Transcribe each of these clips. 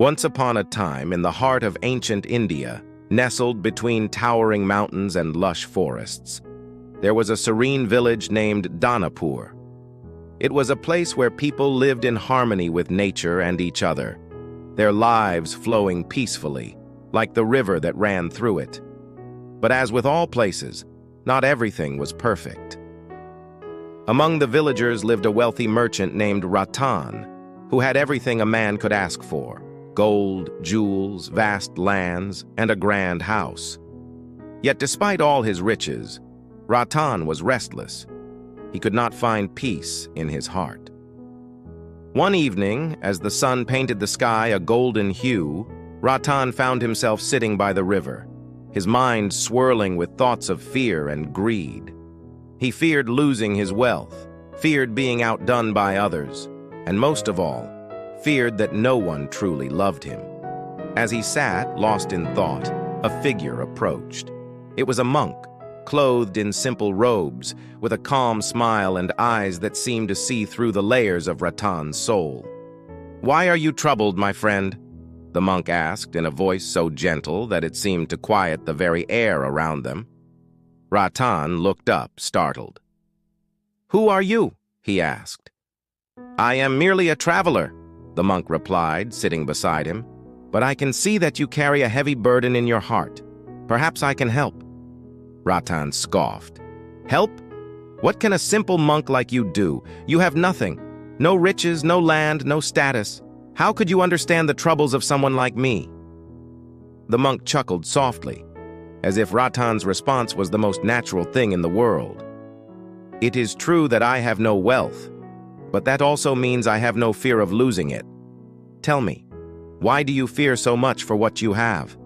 Once upon a time, in the heart of ancient India, nestled between towering mountains and lush forests, there was a serene village named Danapur. It was a place where people lived in harmony with nature and each other, their lives flowing peacefully, like the river that ran through it. But as with all places, not everything was perfect. Among the villagers lived a wealthy merchant named Ratan, who had everything a man could ask for: gold, jewels, vast lands, and a grand house. Yet despite all his riches, Ratan was restless. He could not find peace in his heart. One evening, as the sun painted the sky a golden hue, Ratan found himself sitting by the river, his mind swirling with thoughts of fear and greed. He feared losing his wealth, feared being outdone by others, and most of all, feared that no one truly loved him. As he sat, lost in thought, a figure approached. It was a monk, clothed in simple robes, with a calm smile and eyes that seemed to see through the layers of Ratan's soul. "Why are you troubled, my friend?" the monk asked in a voice so gentle that it seemed to quiet the very air around them. Ratan looked up, startled. "Who are you?" he asked. "I am merely a traveler," the monk replied, sitting beside him. "But I can see that you carry a heavy burden in your heart. Perhaps I can help." Ratan scoffed. "Help? What can a simple monk like you do? You have nothing. No riches, no land, no status. How could you understand the troubles of someone like me?" The monk chuckled softly, as if Ratan's response was the most natural thing in the world. "It is true that I have no wealth, but that also means I have no fear of losing it. Tell me, why do you fear so much for what you have?"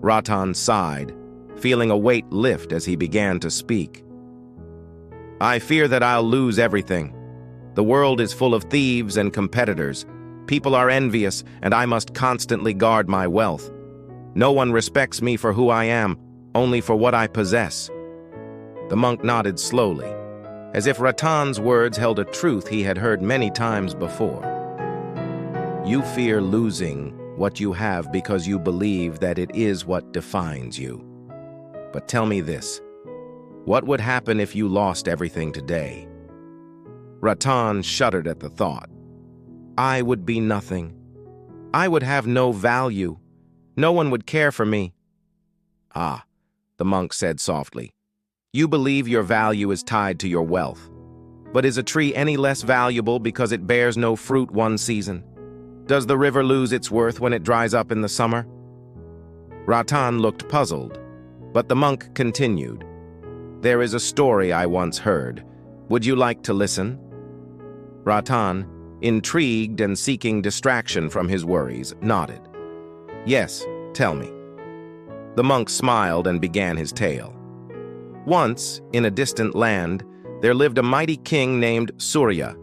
Ratan sighed, feeling a weight lift as he began to speak. "I fear that I'll lose everything. The world is full of thieves and competitors. People are envious, and I must constantly guard my wealth. No one respects me for who I am, only for what I possess." The monk nodded slowly, as if Ratan's words held a truth he had heard many times before. "You fear losing what you have because you believe that it is what defines you. But tell me this, what would happen if you lost everything today?" Ratan shuddered at the thought. "I would be nothing. I would have no value. No one would care for me." "Ah," the monk said softly, "you believe your value is tied to your wealth. But is a tree any less valuable because it bears no fruit one season? Does the river lose its worth when it dries up in the summer?" Ratan looked puzzled, but the monk continued. "There is a story I once heard. Would you like to listen?" Ratan, intrigued and seeking distraction from his worries, nodded. "Yes, tell me." The monk smiled and began his tale. Once, in a distant land, there lived a mighty king named Surya.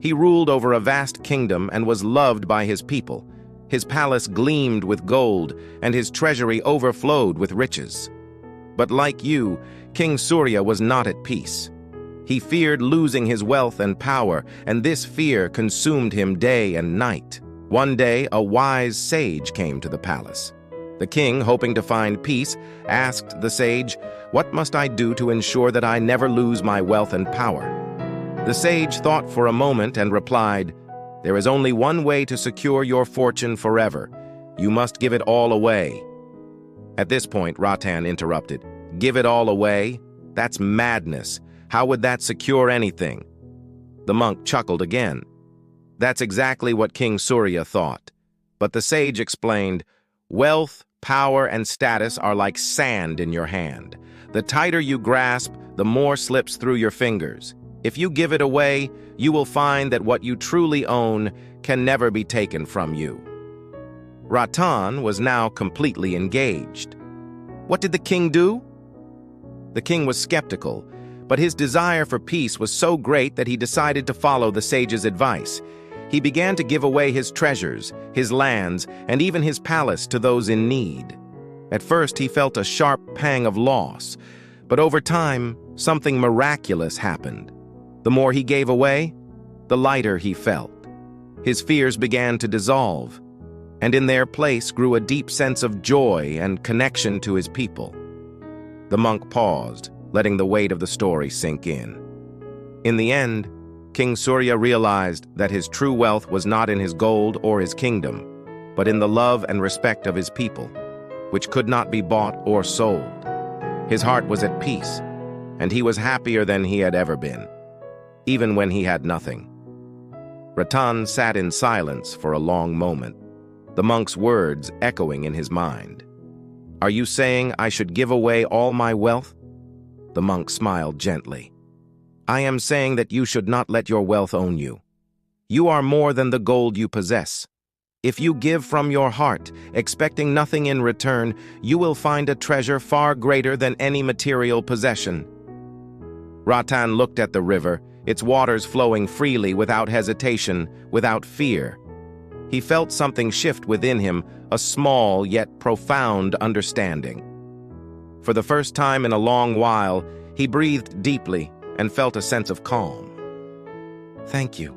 He ruled over a vast kingdom and was loved by his people. His palace gleamed with gold, and his treasury overflowed with riches. But like you, King Surya was not at peace. He feared losing his wealth and power, and this fear consumed him day and night. One day, a wise sage came to the palace. The king, hoping to find peace, asked the sage, "What must I do to ensure that I never lose my wealth and power?" The sage thought for a moment and replied, "There is only one way to secure your fortune forever. You must give it all away." At this point, Ratan interrupted. "Give it all away? That's madness. How would that secure anything?" The monk chuckled again. "That's exactly what King Surya thought. But the sage explained, wealth, power, and status are like sand in your hand. The tighter you grasp, the more slips through your fingers. If you give it away, you will find that what you truly own can never be taken from you." Ratan was now completely engaged. What did the king do? The king was skeptical, but his desire for peace was so great that he decided to follow the sage's advice. He began to give away his treasures, his lands, and even his palace to those in need. At first, he felt a sharp pang of loss, but over time, something miraculous happened. The more he gave away, the lighter he felt. His fears began to dissolve. and in their place grew a deep sense of joy and connection to his people. The monk paused, letting the weight of the story sink in. In the end, King Surya realized that his true wealth was not in his gold or his kingdom, but in the love and respect of his people, which could not be bought or sold. His heart was at peace, and he was happier than he had ever been, even when he had nothing. Ratan sat in silence for a long moment, the monk's words echoing in his mind. "Are you saying I should give away all my wealth?" The monk smiled gently. "I am saying that you should not let your wealth own you. You are more than the gold you possess. If you give from your heart, expecting nothing in return, you will find a treasure far greater than any material possession." Ratan looked at the river, its waters flowing freely without hesitation, without fear. He felt something shift within him, a small yet profound understanding. For the first time in a long while, he breathed deeply and felt a sense of calm. "Thank you,"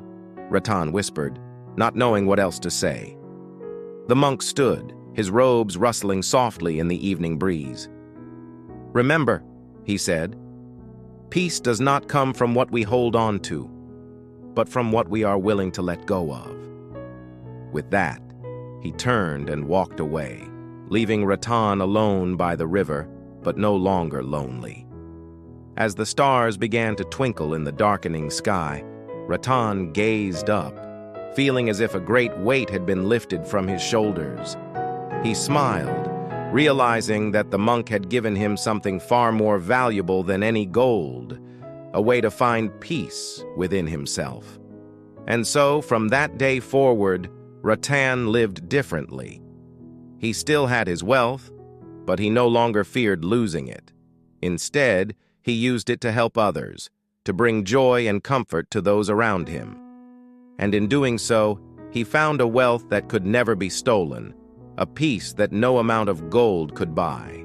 Ratan whispered, not knowing what else to say. The monk stood, his robes rustling softly in the evening breeze. "Remember," he said, "peace does not come from what we hold on to, but from what we are willing to let go of." With that, he turned and walked away, leaving Ratan alone by the river, but no longer lonely. As the stars began to twinkle in the darkening sky, Ratan gazed up, feeling as if a great weight had been lifted from his shoulders. He smiled, realizing that the monk had given him something far more valuable than any gold, a way to find peace within himself. And so, from that day forward, Ratan lived differently. He still had his wealth, but he no longer feared losing it. Instead, he used it to help others, to bring joy and comfort to those around him. And in doing so, he found a wealth that could never be stolen, a peace that no amount of gold could buy.